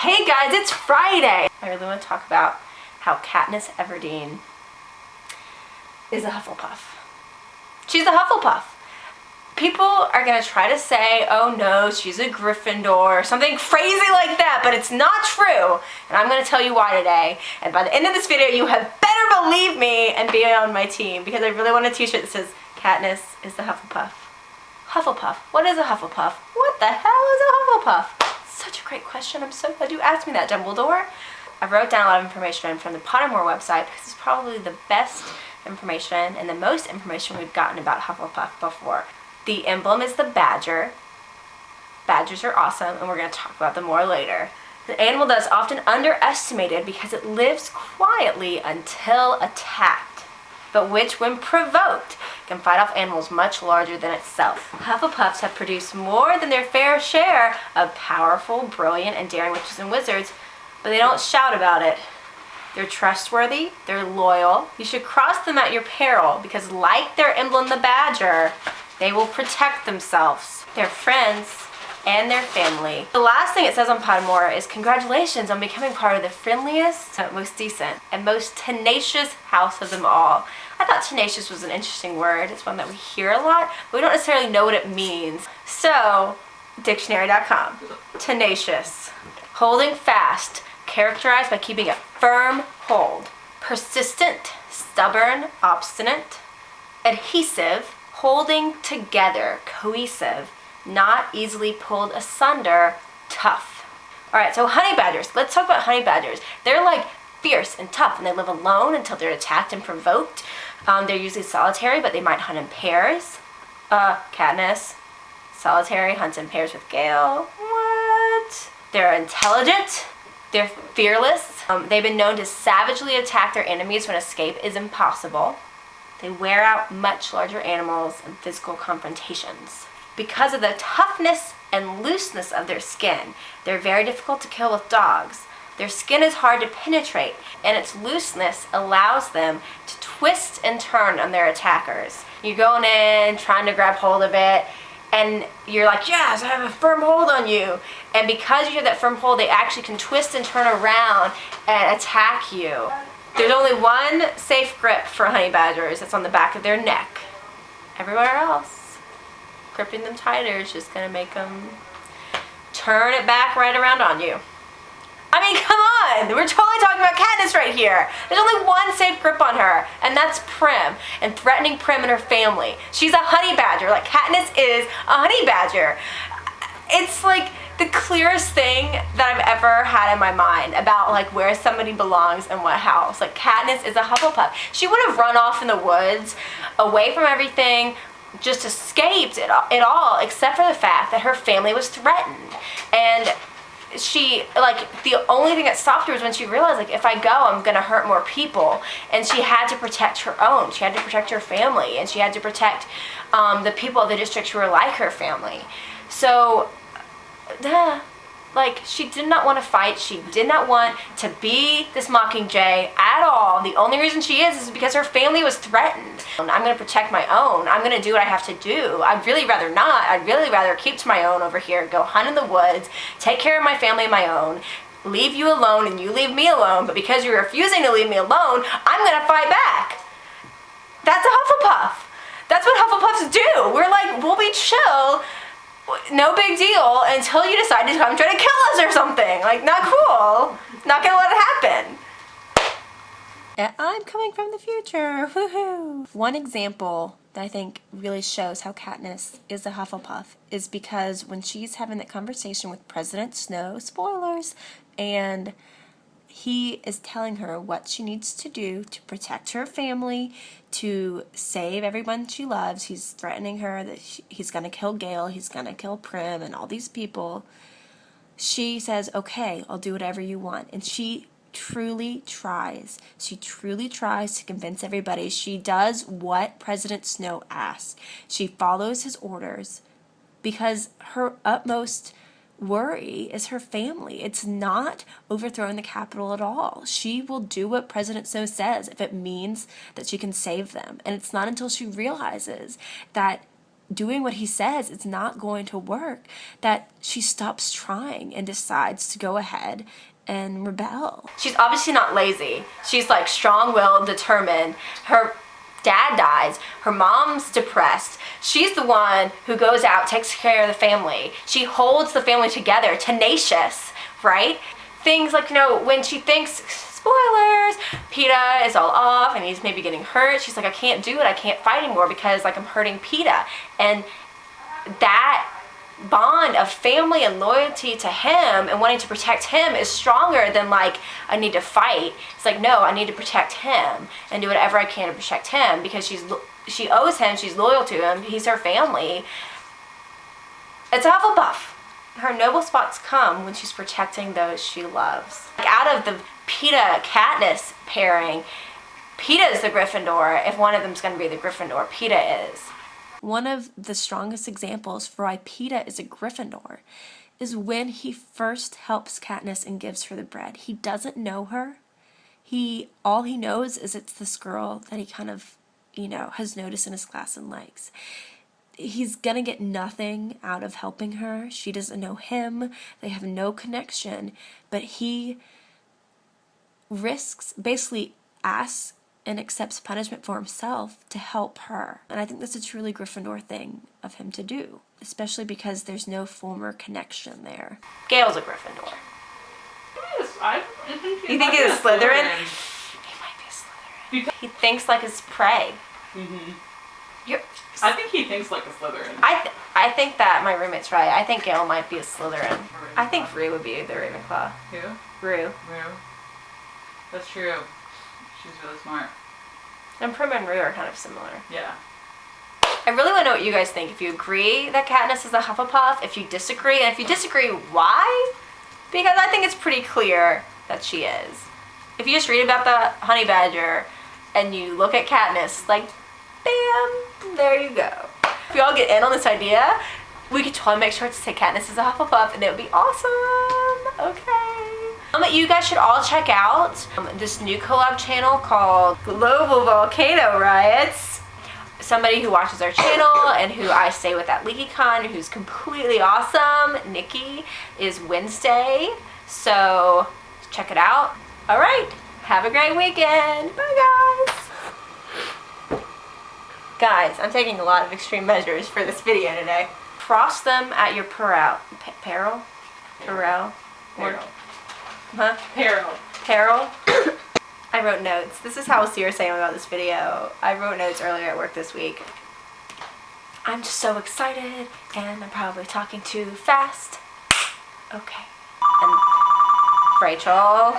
Hey guys, it's Friday! I really want to talk about how Katniss Everdeen is a Hufflepuff. She's a Hufflepuff. People are going to try to say, oh no, she's a Gryffindor, or something crazy like that, but it's not true. And I'm going to tell you why today. And by the end of this video, you had better believe me and be on my team, because I really want a t-shirt that says, Katniss is the Hufflepuff. Hufflepuff. What is a Hufflepuff? What the hell is a Hufflepuff? Such a great question. I'm so glad you asked me that, Dumbledore. I wrote down a lot of information from the Pottermore website because it's probably the best information and the most information we've gotten about Hufflepuff before. The emblem is the badger. Badgers are awesome, and we're going to talk about them more later. The animal that is often underestimated because it lives quietly until attacked, but which, when provoked, can fight off animals much larger than itself. Hufflepuffs have produced more than their fair share of powerful, brilliant, and daring witches and wizards, but they don't shout about it. They're trustworthy, they're loyal. You should cross them at your peril, because like their emblem, the badger, they will protect themselves, their friends, and their family. The last thing it says on Pottermore is congratulations on becoming part of the friendliest, most decent, and most tenacious house of them all. I thought tenacious was an interesting word. It's one that we hear a lot, but we don't necessarily know what it means. So, dictionary.com. Tenacious. Holding fast, characterized by keeping a firm hold. Persistent, stubborn, obstinate. Adhesive, holding together, cohesive, not easily pulled asunder, tough. Alright, so honey badgers. Let's talk about honey badgers. They're like fierce and tough, and they live alone until they're attacked and provoked. They're usually solitary, but they might hunt in pairs. Katniss, solitary, hunts in pairs with Gale. What? They're intelligent. They're fearless. They've been known to savagely attack their enemies when escape is impossible. They wear out much larger animals in physical confrontations. Because of the toughness and looseness of their skin, they're very difficult to kill with dogs. Their skin is hard to penetrate, and its looseness allows them to twist and turn on their attackers. You're going in, trying to grab hold of it, and you're like, yes, I have a firm hold on you. And because you have that firm hold, they actually can twist and turn around and attack you. There's only one safe grip for honey badgers. It's on the back of their neck. Everywhere else, gripping them tighter is just going to make them turn it back right around on you. I mean, come on! We're totally talking about Katniss right here. There's only one safe grip on her, and that's Prim, and threatening Prim and her family. She's a honey badger, like Katniss is a honey badger. It's like the clearest thing that I've ever had in my mind about like where somebody belongs and what house. Like Katniss is a Hufflepuff. She would have run off in the woods, away from everything, just escaped it all, except for the fact that her family was threatened. And she, like, the only thing that stopped her was when she realized, like, if I go, I'm gonna hurt more people. And she had to protect her own. She had to protect her family, and she had to protect the people of the district who were like her family. So, like, she did not want to fight. She did not want to be this Mockingjay at all. The only reason she is because her family was threatened. I'm going to protect my own. I'm going to do what I have to do. I'd really rather not. I'd really rather keep to my own over here, go hunt in the woods, take care of my family on my own, leave you alone and you leave me alone, but because you're refusing to leave me alone, I'm going to fight back. That's a Hufflepuff. That's what Hufflepuffs do. We're like, we'll be chill, no big deal, until you decide to come try to kill us or something. Like, not cool. Not gonna let it happen. And I'm coming from the future. Woohoo! One example that I think really shows how Katniss is a Hufflepuff is because when she's having that conversation with President Snow, spoilers, and he is telling her what she needs to do to protect her family, to save everyone she loves. He's threatening her that he's going to kill Gale, he's going to kill Prim, and all these people. She says, okay, I'll do whatever you want. And she truly tries. She truly tries to convince everybody. She does what President Snow asks. She follows his orders because her utmost worry is her family. It's not overthrowing the Capitol at all. She will do what President Snow says if it means that she can save them. And it's not until she realizes that doing what he says, it's not going to work, that she stops trying and decides to go ahead and rebel. She's obviously not lazy. She's like strong-willed, determined. Her dad dies. Her mom's depressed. She's the one who goes out, takes care of the family. She holds the family together, tenacious, right? Things like, you know, when she thinks, spoilers, Peeta is all off and he's maybe getting hurt, she's like, I can't do it, I can't fight anymore because like I'm hurting Peeta. And that bond of family and loyalty to him and wanting to protect him is stronger than like, I need to fight. It's like, no, I need to protect him and do whatever I can to protect him because she owes him, she's loyal to him, he's her family. It's a Hufflepuff. Her noble spots come when she's protecting those she loves. Like out of the Peeta Katniss pairing, Peeta is the Gryffindor. If one of them's going to be the Gryffindor, Peeta is. One of the strongest examples for why Peeta is a Gryffindor is when he first helps Katniss and gives her the bread. He doesn't know her. All he knows is it's this girl that he kind of, you know, has noticed in his class and likes. He's gonna get nothing out of helping her. She doesn't know him. They have no connection. But he risks, basically asks and accepts punishment for himself to help her. And I think that's a truly Gryffindor thing of him to do, especially because there's no former connection there. Gale's a Gryffindor. Yes, I think you think he's a Slytherin? He might be a Slytherin. He thinks like his prey. Mm-hmm. I think he thinks like a Slytherin. I think that my roommate's right. I think Gale might be a Slytherin. I think Rue would be the Ravenclaw. Who? Rue. Rue. That's true. She's really smart. And Prim and Rue are kind of similar. Yeah. I really want to know what you guys think. If you agree that Katniss is a Hufflepuff, if you disagree, and if you disagree, why? Because I think it's pretty clear that she is. If you just read about the honey badger and you look at Katniss, like, bam, there you go. If we all get in on this idea, we could totally make sure to say Katniss is a Hufflepuff and it would be awesome. Okay. You guys should all check out this new collab channel called Global Volcano Riots. Somebody who watches our channel and who I stay with at LeakyCon, who's completely awesome, Nikki, is Wednesday. So check it out. All right. Have a great weekend. Bye, guys. Guys, I'm taking a lot of extreme measures for this video today. Cross them at your peril. Peril? Peril? Huh? Peril? I wrote notes. This is how serious I am about this video. I wrote notes earlier at work this week. I'm just so excited, and I'm probably talking too fast. Okay. And Rachel.